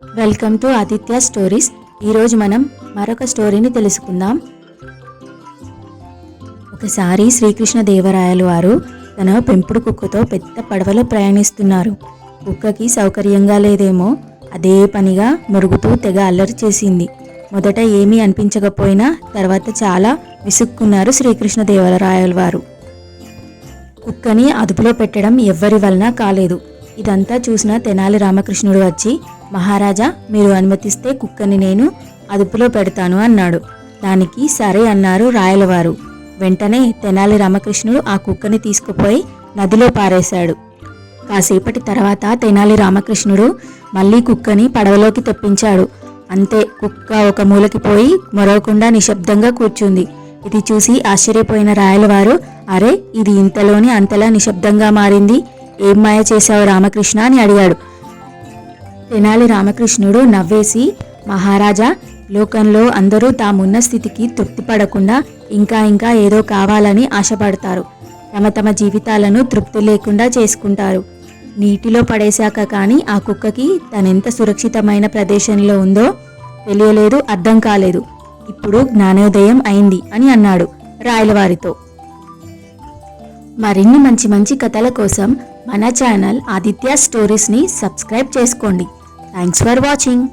Welcome to Aditya stories. ఈరోజు మనం మరొక స్టోరీని తెలుసుకుందాం. ఒకసారి శ్రీకృష్ణదేవరాయలు వారు తన పెంపుడు కుక్కతో పెద్ద పడవలో ప్రయాణిస్తున్నారు. కుక్కకి సౌకర్యంగా లేదేమో అదే పనిగా మురుగుతూ తెగ అల్లరి చేసింది. మొదట ఏమీ అనిపించకపోయినా తర్వాత చాలా విసుక్కున్నారు శ్రీకృష్ణదేవరాయలు వారు. కుక్కని అదుపులో పెట్టడం ఎవ్వరి వలన కాలేదు. ఇదంతా చూసిన తెనాలి రామకృష్ణుడు వచ్చి, మహారాజా, మీరు అనుమతిస్తే కుక్కని నేను అదుపులో పెడతాను అన్నాడు. దానికి సరే అన్నారు రాయలవారు. వెంటనే తెనాలి రామకృష్ణుడు ఆ కుక్కని తీసుకుపోయి నదిలో పారేశాడు. కాసేపటి తర్వాత తెనాలి రామకృష్ణుడు మళ్ళీ కుక్కని పడవలోకి తెప్పించాడు. అంతే, కుక్క ఒక మూలకి పోయి మొరవకుండా నిశ్శబ్దంగా కూర్చుంది. ఇది చూసి ఆశ్చర్యపోయిన రాయలవారు, అరే, ఇది ఇంతలోనే అంతలా నిశ్శబ్దంగా మారింది, ఏం మాయ చేశావు రామకృష్ణ అని అడిగాడు. తెనాలి రామకృష్ణుడు నవ్వేసి, మహారాజా, లోకంలో అందరూ తామున్న స్థితికి తృప్తి పడకుండా ఇంకా ఇంకా ఏదో కావాలని ఆశపడతారు. తమ తమ జీవితాలను తృప్తి లేకుండా చేసుకుంటారు. నీటిలో పడేశాక కానీ ఆ కుక్కకి తనెంత సురక్షితమైన ప్రదేశంలో ఉందో తెలియలేదు, అర్థం కాలేదు. ఇప్పుడు జ్ఞానోదయం అయింది అని అన్నాడు రాయలవారితో. మరిన్ని మంచి మంచి కథల కోసం మన ఛానల్ ఆదిత్య స్టోరీస్ని సబ్స్క్రైబ్ చేసుకోండి. Thanks for watching.